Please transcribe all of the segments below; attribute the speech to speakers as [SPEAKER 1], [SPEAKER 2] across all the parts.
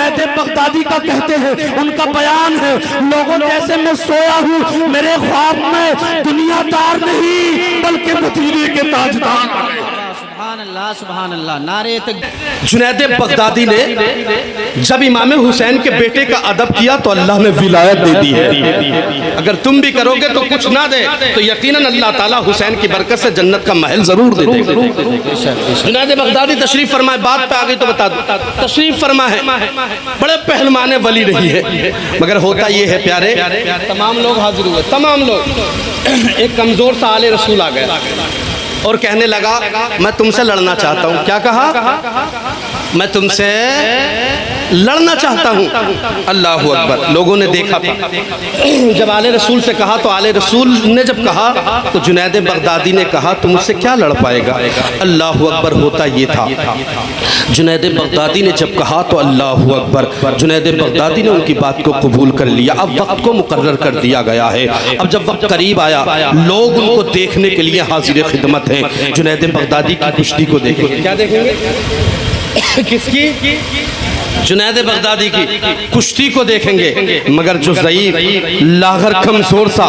[SPEAKER 1] جنید بغدادی کا کہتے ہیں، ان کا بیان ہے، لوگوں جیسے میں سویا ہوں، میرے خواب میں دنیا دار نہیں بلکہ مدینے کے تاجدار آ گئے۔
[SPEAKER 2] سبحان اللہ سبحان اللہ، نعرے تکبیر۔
[SPEAKER 1] جنید بغدادی نے جب امام حسین کے بیٹے کا ادب کیا تو اللہ نے ولایت دے دی ہے۔ اگر تم بھی کرو گے تو کچھ نہ دے تو یقیناً اللہ تعالیٰ حسین کی برکت سے جنت کا محل ضرور دے دے گا۔ جنید بغدادی تشریف فرمائے، بات پہ آگئی تو بتا دو، تشریف فرمائے، بڑے پہلوان ولی رہی ہے، مگر ہوتا یہ ہے پیارے، تمام لوگ حاضر ہوئے، تمام لوگ، ایک کمزور سا آل رسول آ گیا اور کہنے لگا میں تم سے لڑنا چاہتا ہوں۔ کیا کہا؟ میں تم سے لڑنا چاہتا ہوں۔ اللہ اکبر، لوگوں نے دیکھا، جب آل رسول سے کہا تو آل رسول نے جب کہا تو جنید بغدادی نے کہا تم مجھ سے کیا لڑ پائے گا؟ اللہ اکبر، ہوتا یہ تھا، جنید بغدادی نے جب کہا تو اللہ اکبر، جنید بغدادی نے ان کی بات کو قبول کر لیا۔ اب وقت کو مقرر کر دیا گیا ہے، اب جب وقت قریب آیا لوگ ان کو دیکھنے کے لیے حاضر خدمت ہیں۔ جنید بغدادی کی کشتی کو دیکھیں گے، کیا دیکھیں گے؟ کس کی؟ جنید بغدادی کی کشتی کو دیکھیں گے، مگر جو ضعیف لاغر کمزور سا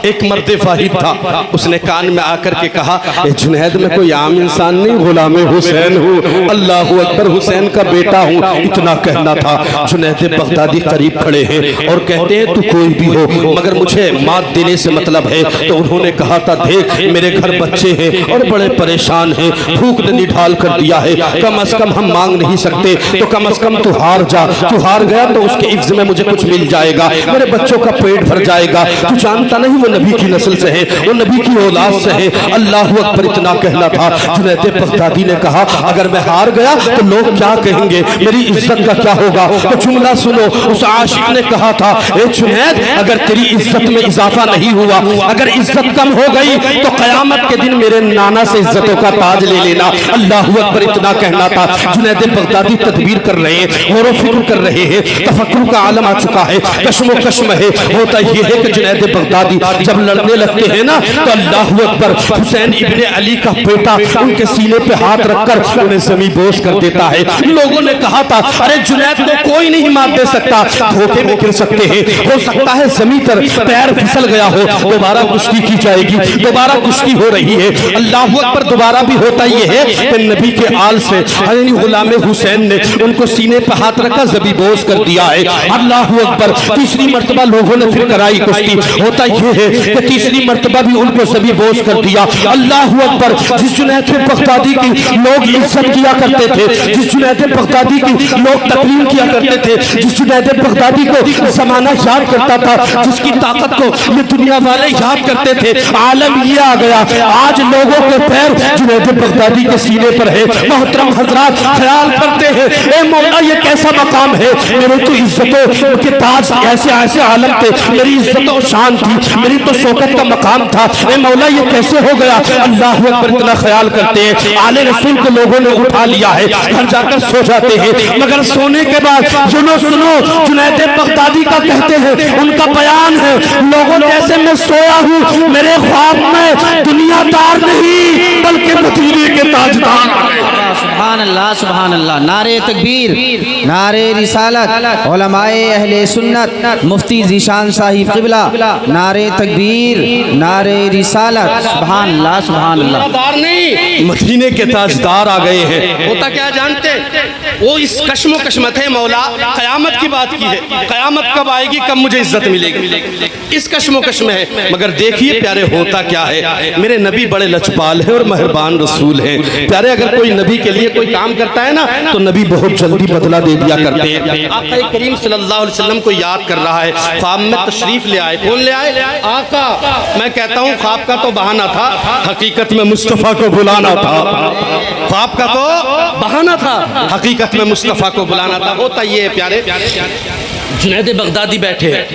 [SPEAKER 1] ایک مرد واحد تھا، اس نے کان میں آ کر کے کہا اے جنید میں کوئی عام انسان نہیں، غلام حسین ہوں، اللہ اکبر، حسین کا بیٹا ہوں، اتنا کہنا تھا۔ جنید بغدادی قریب کھڑے ہیں اور کہتے ہیں تو کوئی بھی ہو مگر مجھے مات دینے سے مطلب ہے۔ تو انہوں نے کہا تھا دیکھ میرے گھر بچے ہیں اور بڑے پریشان ہیں، بھوک نے نڈھال کر دیا ہے، کم از کم ہم مانگ نہیں سکتے تو کم از کم تو ہار جا، تو ہار گیا تو اس کے عوض میں مجھے کچھ مل جائے گا، میرے بچوں کا پیٹ بھر جائے گا، تو جانتا نہیں وہ نبی کی نسل سے ہے، وہ نبی کی اولاد سے ہے۔ اللہ اکبر، اتنا کہنا تھا۔ جنید بغدادی نے کہا اگر میں ہار گیا تو لوگ کیا کہیں گے، میری عزت کا کیا ہوگا؟ تو جملہ سنو، اس عاشق نے کہا تھا اے جنید اگر تیری عزت میں اضافہ نہیں ہوا، اگر عزت کم ہو گئی تو قیامت کے دن میرے نانا سے عزتوں کا تاج لے لینا۔ اللہ اکبر، اتنا کہنا تھا۔ جنید بغدادی تدبیر کر رہے ہیں، غور و فکر کر رہے ہیں، تفکر کا عالم آ چکا ہے، کشم و کشم ہے۔ ہوتا یہ ہے کہ جنید بغدادی جب لڑنے لگتے ہیں نا تو اللہ اکبر، حسین ابن علی کا بیٹا ان کے سینے پہ ہاتھ رکھ کر انہیں زمین بوس کر دیتا ہے۔ لوگوں نے کہا تھا ارے جنید کو کوئی نہیں مار دے سکتا، دھوکے میں گر سکتے ہیں، ہو سکتا ہے زمین پر پیر پھسل گیا ہو، دوبارہ کشتی کی جائے گی، دوبارہ کشتی ہو رہی ہے۔ اللہ اکبر، دوبارہ بھی ہوتا یہ ہے کہ نبی کے آل سے غلام حسین نے ان کو سینے پہ ہاتھ رکھا، زبی بوس کر دیا ہے۔ اللہ اکبر، تیسری مرتبہ لوگوں نے پھر کرائی کشتی۔ ہوتا یہ ہے کہ تیسری مرتبہ بھی ان کو زبی بوس کر دیا۔ اللہ اکبر، جس جنید بغدادی کی لوگ عزت کیا کرتے تھے، جس جنید بغدادی کی لوگ تقریم کیا کرتے تھے، جس جنید بغدادی کو زمانہ یاد کرتا تھا، جس کی طاقت کو یہ دنیا والے یاد کرتے تھے، عالم یہ آ گیا آج لوگوں کے پیر جنید بغدادی کے سینے پر ہے۔ محترم حضرات خیال کرتے ہیں اے مولا یہ کیسا مقام ہے، میرے تو عزتوں کے تاج ایسے ایسے عالم تھے، میری عزت و شان تھی، میری تو شوکت کا مقام تھا، اے مولا یہ کیسے ہو گیا؟ اللہ اکبر، اتنا خیال کرتے ہیں۔ آل رسول کو لوگوں نے اٹھا لیا ہے، گھر جا کر سو جاتے ہیں، مگر سونے کے بعد سنو جنید بغدادی کا کہتے ہیں، ان کا بیان ہے لوگوں جیسے میں سویا ہوں، میرے خواب میں دنیا دار نہیں بلکہ مدینے کے تاجدار آ گئے۔
[SPEAKER 2] سبحان اللہ سبحان اللہ، نعرے تکبیر، نعرے رسالت، علماء اہل سنت، مفتی ذیشان صاحب قبلہ، نعرے تکبیر، نعرے رسالت، سبحان اللہ سبحان اللہ۔
[SPEAKER 1] دار نہیں، مدینے کے تاجدار آ گئے ہیں۔ ہوتا کیا جانتے؟ وہ اس کشم و کشمت ہے مولا، قیامت کی بات کی ہے، قیامت کب آئے گی، کب مجھے عزت ملے گی، اس کشم و کشم ہے۔ مگر دیکھیے پیارے ہوتا کیا ہے، میرے نبی بڑے لچپال ہیں اور مہربان رسول ہیں۔ پیارے اگر کوئی نبی کے لیے کوئی کام کرتا ہے نا تو نبی بہت جلدی بدلہ دے دیا کرتے ہیں۔ آقا کریم صلی اللہ علیہ وسلم کو یاد کر رہا ہے، خواب میں تشریف لے آئے، کون لے آئے؟ آقا۔ میں کہتا ہوں خواب کا تو بہانہ تھا، حقیقت میں مصطفیٰ کو بلانا تھا۔ خواب کا تو بہانہ تھا، حقیقت میں مصطفیٰ کو بلانا تھا۔ ہوتا یہ ہے پیارے، جنید بغدادی بیٹھے ہیں،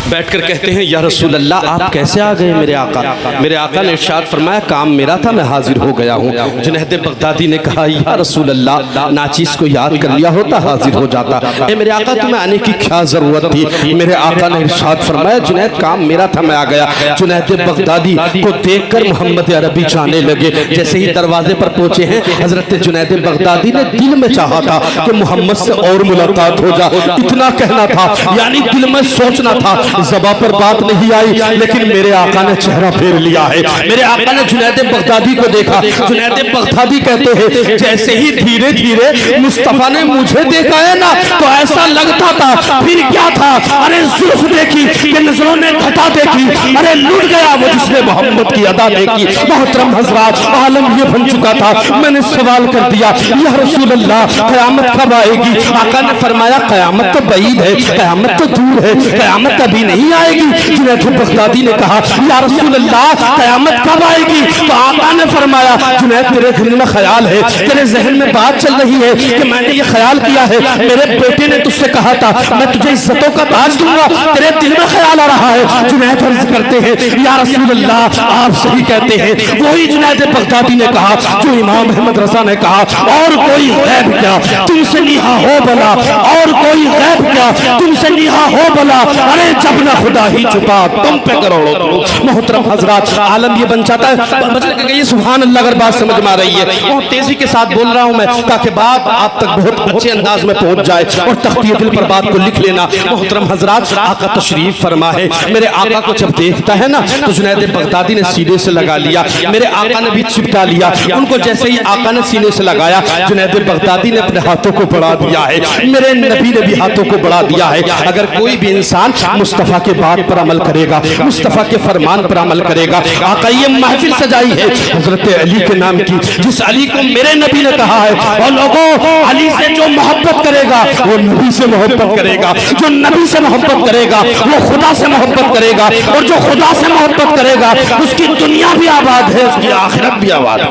[SPEAKER 1] بیٹھ کر کہتے ہیں یا رسول اللہ آپ کیسے آ گئے میرے آقا؟ میرے آقا نے ارشاد فرمایا کام میرا تھا میں حاضر ہو گیا ہوں۔ جنید بغدادی نے کہا یا رسول اللہ ناچیز کو یاد کر لیا ہوتا حاضر ہو جاتا، اے میرے آقا تمہیں آنے کی کیا ضرورت تھی؟ میرے آقا نے ارشاد فرمایا جنید کام میرا تھا میں آ گیا۔ جنید بغدادی کو دیکھ کر محمد عربی جانے لگے، جیسے ہی دروازے پر پہنچے ہیں حضرت جنید بغدادی نے دل میں چاہا تھا کہ محمد سے اور ملاقات ہو جا، اتنا کہنا تھا، یعنی دل میں سوچنا تھا، زباں پر بات نہیں آئی، لیکن میرے آقا نے چہرہ پھیر لیا ہے۔ میرے آقا نے جنید بغدادی کو دیکھا، جنید بغدادی کہتے ہیں جیسے ہی دھیرے دھیرے مصطفیٰ نے مجھے دیکھا ہے نا تو ایسا لگتا تھا پھر کیا تھا، ارے زلف دیکھی کہ نظروں نے گھٹا دیکھی، ارے لٹ گیا وہ جس نے محمد کی ادا دیکھی۔ محترم حضرات عالم یہ بن چکا تھا، میں نے سوال کر دیا یا رسول اللہ قیامت کب آئے گی؟ آقا نے فرمایا قیامت تو بعید ہے، قیامت تو دور ہے، قیامت ابھی نہیں آئے گی۔ جنید بغدادی نے کہا یا رسول اللہ قیامت کب آئے گی؟ تو آقا نے فرمایا جنید تیرے دل میں خیال ہے، تیرے ذہن میں بات چل رہی ہے کہ میں نے یہ خیال کیا ہے میرے بیٹے نے تجھ سے کہا تھا میں تجھے عزتوں کا تاج دوں گا، تیرے دل میں خیال آ رہا ہے۔ جنید عرض کرتے ہیں یا رسول اللہ آپ صحیح کہتے ہیں، وہی جنید بغدادی نے کہا جو امام احمد رضا نے کہا اور کوئی غیب کیا تم سے نیہا ہو بلا، اور کوئی غیب کیا تم سے نیہا ہو بلا، ارے جب نہ خدا ہی چھپا تم پہ کروڑوں۔ محترم حضرات عالم یہ بن جاتا ہے، مطلب کہ یہ سبحان اللہ اگر بات سمجھ میں آ رہی ہے، بہت تیزی کے ساتھ بول رہا ہوں میں تاکہ بات آپ تک بہت اچھے انداز میں پہنچ جائے اور تختی دل پر بات کو لکھ لینا۔ محترم حضرات آقا تشریف فرما ہے، میرے آقا کو جب دیکھتا ہے نا تو جنید بغدادی نے سینے سے لگا لیا، میرے آقا نے بھی چپٹا لیا ان کو، جیسے ہی آقا نے سینے سے لگایا جنید بغدادی نے اپنے ہاتھوں کو بڑھا دیا ہے، میرے نبی نے بھی ہاتھوں کو بڑھا دیا ہے۔ اگر کوئی بھی انسان مصطفیٰ کے بات پر عمل کرے گا، مصطفیٰ کے فرمان پر عمل کرے گا، آقا یہ محفل سجائی ہے حضرت علی کے نام کی، جس علی کو میرے نبی نے کہا ہے اور لوگوں علی سے جو محبت کرے گا وہ نبی سے محبت کرے گا، جو نبی سے محبت کرے گا وہ خدا سے محبت کرے گا، اور جو خدا سے محبت کرے گا اس کی دنیا بھی آباد ہے، اس کی آخرت بھی آباد ہے۔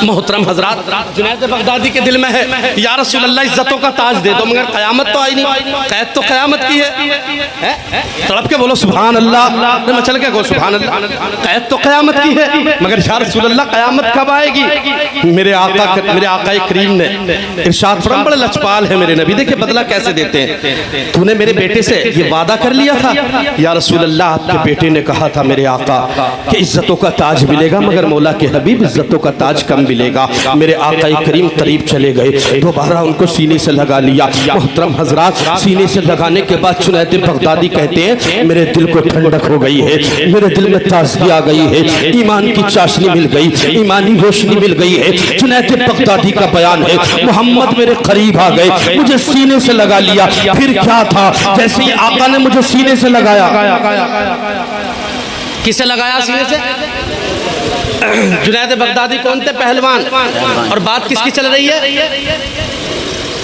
[SPEAKER 1] محترم حضرات جنید بغدادی کے دل میں ہے یا رسول اللہ عزتوں کا تاج دے دو، مگر قیامت تو آئی نہیں، قید تو قیامت کی ہے، تڑپ کے بولو سبحان اللہ، میں چل کے کہو سبحان اللہ، قید تو قیامت کی ہے مگر یا رسول اللہ قیامت کب آئے گی؟ میرے آقا کریم نے ارشاد فرمایا بڑے لچپال ہے میرے نبی، دیکھیں بدلہ کیسے دیتے ہیں، تو نے میرے بیٹے سے یہ وعدہ کر لیا تھا یا رسول اللہ آپ کے بیٹے نے کہا تھا میرے آقا کہ عزتوں کا تاج ملے گا مگر مولا کے حبیب عزتوں کا تاج کم ملے گا۔ میرے آقا کریم قریب چلے گئے، دوبارہ ان کو سینے سے لگا لیا۔ محترم حضرات سینے سے لگانے کے بعد جنید بغدادی کہتے ہیں میرے دل کو ٹھنڈک ہو گئی ہے، میرے دل میں تازگی آ گئی ہے، ایمان کی چاشنی مل گئی، ایمانی روشنی مل گئی ہے۔ جنید بغدادی کا بیان ہے محمد میرے قریب آ گئے، مجھے سینے سے لگا لیا، پھر کیا تھا جیسے ہی آقا نے مجھے سینے سے لگایا، کسے لگایا سینے سے؟ جنید بغدادی کون تھے؟ پہلوان، اور بات کس کی چل رہی ہے؟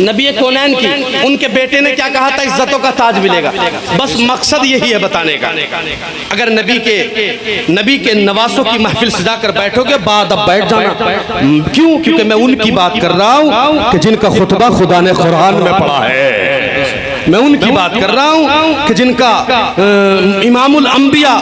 [SPEAKER 1] نبی کونین کی۔ ان کے بیٹے نے کیا کہا تھا؟ عزتوں کا تاج ملے گا، بس مقصد یہی ہے بتانے کا۔ اگر نبی کے نواسوں کی محفل سجا کر بیٹھو گے بعد اب بیٹھ جانا، کیوں؟ کیونکہ میں ان کی بات کر رہا ہوں کہ جن کا خطبہ خدا نے قرآن میں پڑھا ہے، میں ان کی بات کر رہا ہوں کہ جن کا امام الانبیاء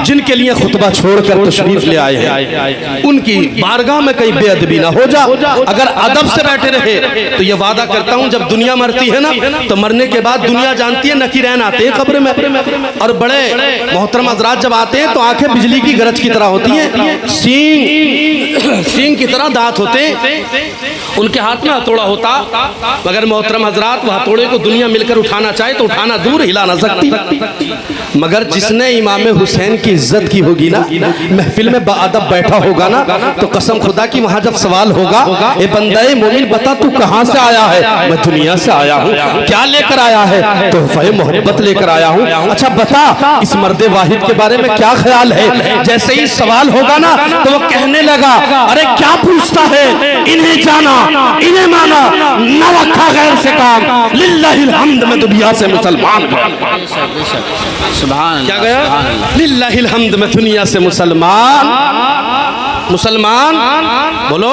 [SPEAKER 1] جن کے لیے خطبہ چھوڑ کر تشریف لے آئے ہیں، ان کی بارگاہ میں کہیں بے ادبی نہ ہو جا۔ اگر ادب سے بیٹھے رہے تو یہ وعدہ کرتا ہوں جب دنیا مرتی ہے نا تو مرنے کے بعد دنیا جانتی ہے نکیرین آتے ہیں قبر میں، اور بڑے محترم حضرات جب آتے ہیں تو آنکھیں بجلی کی گرج کی طرح ہوتی ہیں، سینگ کی طرح دانت ہوتے ہیں، ان کے ہاتھ میں ہتھوڑا ہوتا، مگر محترم حضرات وہ ہتھوڑے کو دنیا مل کر اٹھانا چاہے تو اٹھانا دور، ہلا نہ سکتی، مگر جس نے امام حسین کی عزت کی ہوگی نا، محفل میں باادب بیٹھا ہوگا نا، تو قسم خدا کی وہاں جب سوال ہوگا اے بندہ مومن بتا تو کہاں سے آیا ہے؟ میں دنیا سے آیا ہوں۔ کیا لے کر آیا ہے؟ تحفہ محبت لے کر آیا ہوں۔ اچھا بتا اس مرد واحد کے بارے میں کیا خیال ہے؟ جیسے ہی سوال ہوگا نا تو وہ کہنے لگا ارے کیا پوچھتا ہے، انہیں جانا انہیں مانا، نہ رکھا غیر سے کام، للہ الحمد میں دنیا سے مسلمان گیا۔ کیا گیا؟ للہ الحمد میں دنیا سے مسلمان مسلمان بولو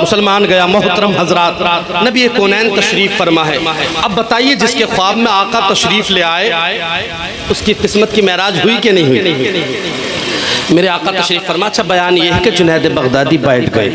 [SPEAKER 1] مسلمان گیا۔ محترم حضرات، نبی کونین تشریف فرما ہے۔ اب بتائیے جس کے خواب میں آقا تشریف لے آئے اس کی قسمت کی معراج ہوئی کہ نہیں ہوئی؟ میرے آقا تشریف فرما۔ اچھا بیان یہ ہے کہ جنید بغدادی بیٹھ گئے،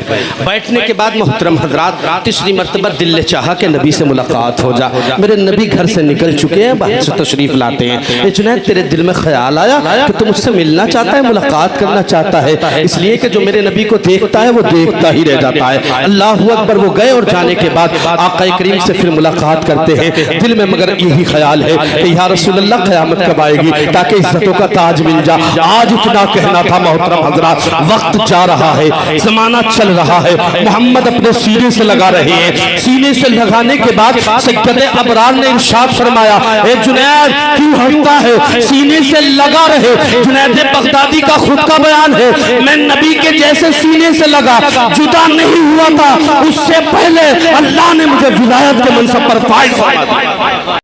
[SPEAKER 1] بیٹھنے کے بعد محترم حضرات تیسری مرتبہ دل نے چاہا کہ نبی سے ملاقات ہو جا۔ میرے نبی گھر سے نکل چکے ہیں، باہر سے تشریف لاتے ہیں۔ اے جنید تیرے دل میں خیال آیا کہ تو مجھ سے ملنا چاہتا ہے، ملاقات کرنا چاہتا ہے، اس لیے کہ جو میرے نبی کو دیکھتا ہے وہ دیکھتا ہی رہ جاتا ہے۔ اللہ اکبر۔ وہ گئے اور جانے کے بعد آقا کریم سے پھر ملاقات کرتے ہیں۔ دل میں مگر یہی خیال ہے کہ یا رسول اللہ قیامت کب آئے گی تاکہ عزتوں کا تاج مل جا۔ آج اتنا کہنا تھا محترم حضرات، وقت جا رہا ہے، زمانہ چل رہا ہے، محمد اپنے سینے سے لگا رہے ہیں۔ سینے سے لگانے کے بعد سید ابرار نے ارشاد فرمایا، اے جنید کیوں ہٹتا ہے؟ سینے سے لگا رہے۔ جنید بغدادی کا خود کا بیان ہے، میں نبی کے جیسے سینے سے لگا، جدا نہیں ہوا تھا، اس سے پہلے اللہ نے مجھے ولایت کے منصب پر فائز فرما دیا۔